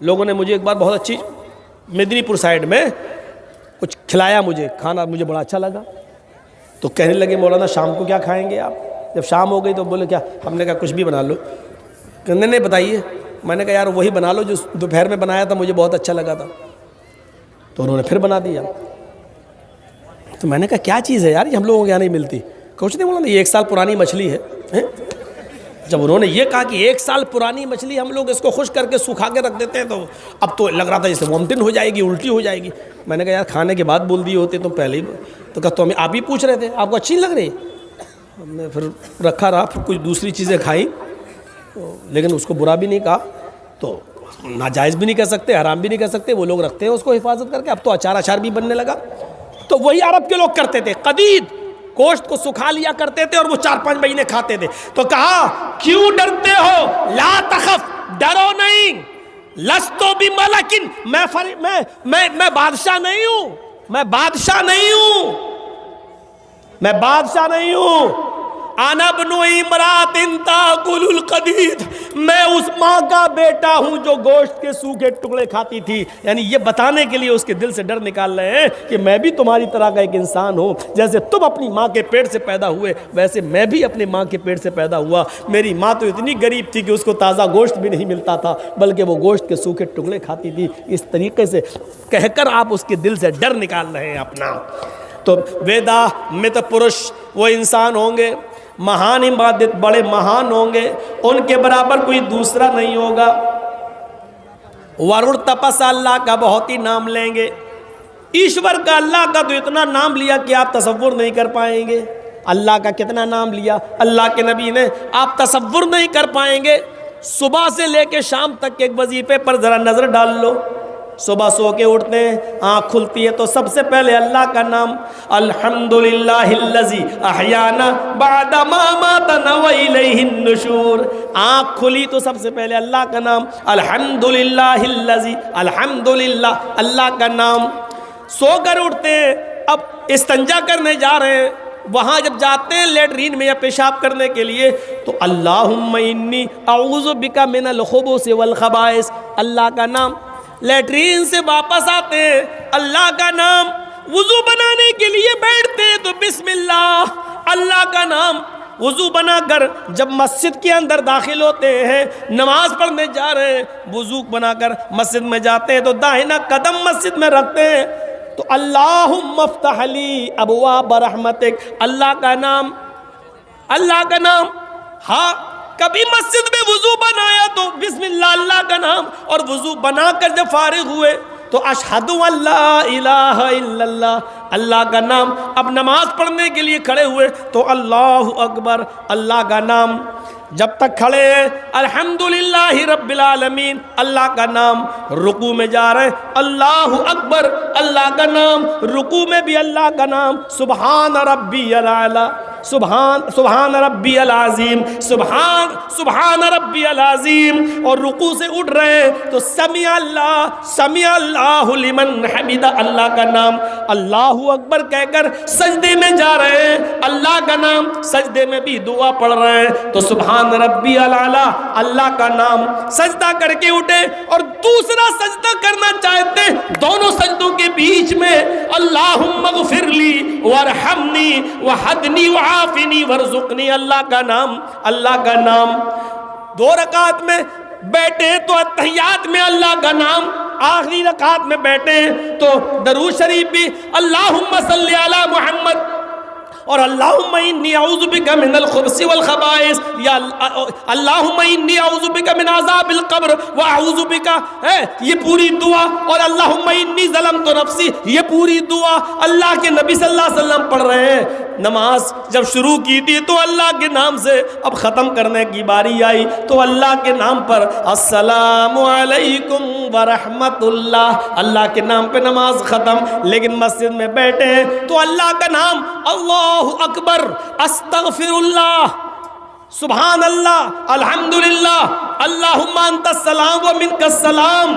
لوگوں نے مجھے ایک بار بہت اچھی مدنی پور سائڈ میں کچھ کھلایا، مجھے کھانا مجھے بڑا اچھا لگا، تو کہنے لگے مولانا شام کو کیا کھائیں گے آپ؟ جب شام ہو گئی تو بولے کیا؟ ہم نے کہا کچھ بھی بنا لو۔ کہنے نہیں بتائیے۔ میں نے کہا یار وہی بنا لو جو دوپہر میں بنایا تھا، مجھے بہت اچھا لگا تھا۔ تو انہوں نے پھر بنا دیا۔ تو میں نے کہا کیا چیز ہے یار یہ ہم لوگوں کے یہاں نہیں ملتی؟ کچھ نہیں مولانا، یہ 1 سال پرانی مچھلی ہے۔ جب انہوں نے یہ کہا کہ 1 سال پرانی مچھلی ہم لوگ اس کو خشک کر کے سکھا کے رکھ دیتے ہیں، تو اب تو لگ رہا تھا جیسے وامٹن ہو جائے گی، الٹی ہو جائے گی۔ میں نے کہا یار کھانے کے بعد بول دیے ہوتے تو پہلے ہی۔ تو کہا تو ہمیں آپ ہی پوچھ رہے تھے، آپ کو اچھی نہیں لگ رہی؟ ہم نے پھر رکھا رہا، پھر کچھ دوسری چیزیں کھائیں، لیکن اس کو برا بھی نہیں کہا، تو ناجائز بھی نہیں کہہ سکتے، حرام بھی نہیں کہہ سکتے، وہ لوگ رکھتے ہیں اس کو حفاظت کر کے۔ اب تو اچار بھی بننے لگا۔ تو وہی عرب کے لوگ کرتے تھے، قدید گوشت کو سکھا لیا کرتے تھے اور وہ 4-5 مہینے کھاتے تھے۔ تو کہا کیوں ڈرتے ہو؟ لا تخف، ڈرو نہیں، لستو بملکن، میں بادشاہ نہیں ہوں، میں بادشاہ نہیں ہوں، میں بادشاہ نہیں ہوں۔ انا ابن امرات تاکل القدید، میں اس ماں کا بیٹا ہوں جو گوشت کے سوکھے ٹکڑے کھاتی تھی۔ یعنی یہ بتانے کے لیے اس کے دل سے ڈر نکال رہے ہیں کہ میں بھی تمہاری طرح کا ایک انسان ہوں، جیسے تم اپنی ماں کے پیٹ سے پیدا ہوئے ویسے میں بھی اپنی ماں کے پیٹ سے پیدا ہوا۔ میری ماں تو اتنی غریب تھی کہ اس کو تازہ گوشت بھی نہیں ملتا تھا، بلکہ وہ گوشت کے سوکھے ٹکڑے کھاتی تھی۔ اس طریقے سے کہہ کر آپ اس کے دل سے ڈر نکال رہے ہیں اپنا۔ تو ویدا مت پرش وہ انسان ہوں گے، مہان عبادت، بڑے مہان ہوں گے، ان کے برابر کوئی دوسرا نہیں ہوگا۔ ورڑ تپس، اللہ کا بہت ہی نام لیں گے۔ ایشور کا، اللہ کا تو اتنا نام لیا کہ آپ تصور نہیں کر پائیں گے۔ اللہ کا کتنا نام لیا اللہ کے نبی نے، آپ تصور نہیں کر پائیں گے۔ صبح سے لے کے شام تک کے ایک وظیفے پر ذرا نظر ڈال لو۔ صبح سو کے اٹھتے ہیں، آنکھ کھلتی ہے تو سب سے پہلے اللہ کا نام، الحمدللہ الذی احیانا بعد ما اماتنا والیہ النشور۔ آنکھ کھلی تو سب سے پہلے اللہ کا نام، الحمدللہ الذی، الحمدللہ، اللہ کا نام۔ سو کر اٹھتے ہیں، اب استنجا کرنے جا رہے ہیں، وہاں جب جاتے ہیں لیٹرین میں یا پیشاب کرنے کے لیے تو اللہم انی اعوذ بک من الخبث والخبائث، اللہ کا نام۔ لیٹرین سے واپس آتے ہیں، اللہ کا نام۔ وضو بنانے کے لیے بیٹھتے ہیں تو بسم اللہ، اللہ کا نام۔ وضو بنا کر جب مسجد کے اندر داخل ہوتے ہیں، نماز پڑھنے جا رہے ہیں، وضو بنا کر مسجد میں جاتے ہیں تو داہنا قدم مسجد میں رکھتے ہیں تو اللہم افتح لی ابواب رحمتک، اللہ کا نام، اللہ کا نام۔ ہاں کبھی مسجد میں وضو بنایا تو بسم اللہ، اللہ کا نام، اور وضو بنا کر جب فارغ ہوئے تو اشہد ان لا الہ الا اللہ، اللہ کا نام۔ اب نماز پڑھنے کے لیے کھڑے ہوئے تو اللہ اکبر، اللہ کا نام۔ جب تک کھڑے ہیں الحمدللہ رب العالمین، اللہ کا نام۔ رکوع میں جا رہے ہیں، اللہ اکبر، اللہ کا نام۔ رکوع میں بھی اللہ کا نام، سبحان ربی الاعلی، سبحان ربی العظیم، سبحان ربی العظیم۔ اور رکوع سے اٹھ رہے ہیں تو سمیع اللہ لمن حمد، اللہ کا نام۔ اللہ اکبر کہہ کر سجدے میں جا رہے ہیں، اللہ کا نام۔ سجدے میں بھی دعا پڑھ رہے ہیں تو سبحان ربی الاعلی، اللہ کا نام۔ سجدہ کر کے اٹھے اور دوسرا سجدہ کرنا چاہتے ہیں، دونوں سجدوں کے بیچ میں اللہم اغفر لی وارحمنی وحدنی وعافنی وارزقنی، اللہ کا نام، اللہ کا نام۔ 2 رکعت میں بیٹھے تو اتحیات میں اللہ کا نام، آخری رکعت میں بیٹھے تو درود شریف بھی اللہم صلی علی محمد، اور اللہم انی اعوذ بک من الخبث والخبائث، یا اللہم انی اعوذ بک من عذاب القبر واعوذ بک، یہ پوری دعا، اور اللہم انی ظلمت نفسی، یہ پوری دعا اللہ کے نبی صلی اللہ علیہ وسلم پڑھ رہے ہیں۔ نماز جب شروع کی تھی تو اللہ کے نام سے، اب ختم کرنے کی باری آئی تو اللہ کے نام پر السلام علیکم ورحمت اللہ، اللہ کے نام پہ نماز ختم۔ لیکن مسجد میں بیٹھے ہیں تو اللہ کا نام، اللہ اکبر، استغفر اللہ، سبحان اللہ، الحمدللہ، اللہم انت السلام و منک السلام۔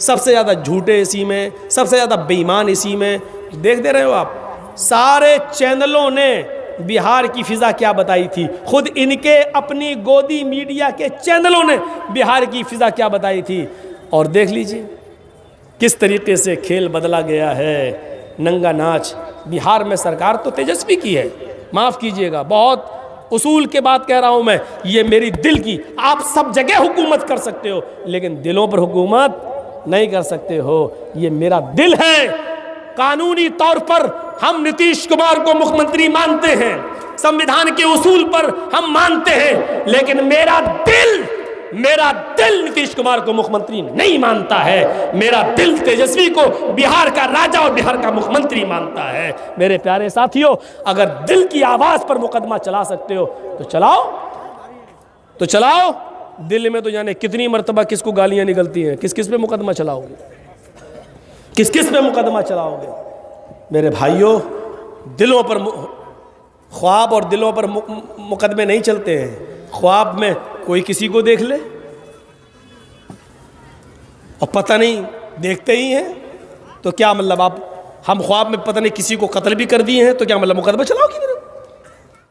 سب سے زیادہ جھوٹے اسی میں، سب سے زیادہ بے ایمان اسی میں. دیکھتے رہے ہو آپ، سارے چینلوں نے بہار کی فضا کیا بتائی تھی، خود ان کے اپنی گودی میڈیا کے چینلوں نے بہار کی فضا کیا بتائی تھی. اور دیکھ لیجئے کس طریقے سے کھیل بدلا گیا ہے. ننگا ناچ. بہار میں سرکار تو تیجسوی کی ہے، معاف کیجئے گا، بہت اصول کے بات کہہ رہا ہوں میں، یہ میری دل کی. آپ سب جگہ حکومت کر سکتے ہو لیکن دلوں پر حکومت نہیں کر سکتے ہو. یہ میرا دل ہے. قانونی طور پر ہم نتیش کمار کو مکھ منتری مانتے ہیں، سمویدھان کے اصول پر ہم مانتے ہیں، لیکن میرا دل نتیش کمار کو مکھ منتری نہیں مانتا ہے. میرا دل تیجسوی کو بہار کا راجہ اور بہار کا مکھ منتری مانتا ہے. میرے پیارے ساتھیوں، اگر دل کی آواز پر مقدمہ چلا سکتے ہو تو چلاؤ. دل میں تو جانے کتنی مرتبہ کس کو گالیاں نکلتی ہیں. کس کس پہ مقدمہ چلاؤ گے؟ کس کس پہ مقدمہ چلاؤ گے؟ میرے بھائیوں، دلوں پر خواب اور دلوں پر مقدمے نہیں چلتے ہیں. خواب میں کوئی کسی کو دیکھ لے اور پتہ نہیں دیکھتے ہی ہیں تو کیا مطلب؟ ہم خواب میں پتہ نہیں کسی کو قتل بھی کر دیے ہیں تو کیا مطلب مقدمہ چلاؤ گے؟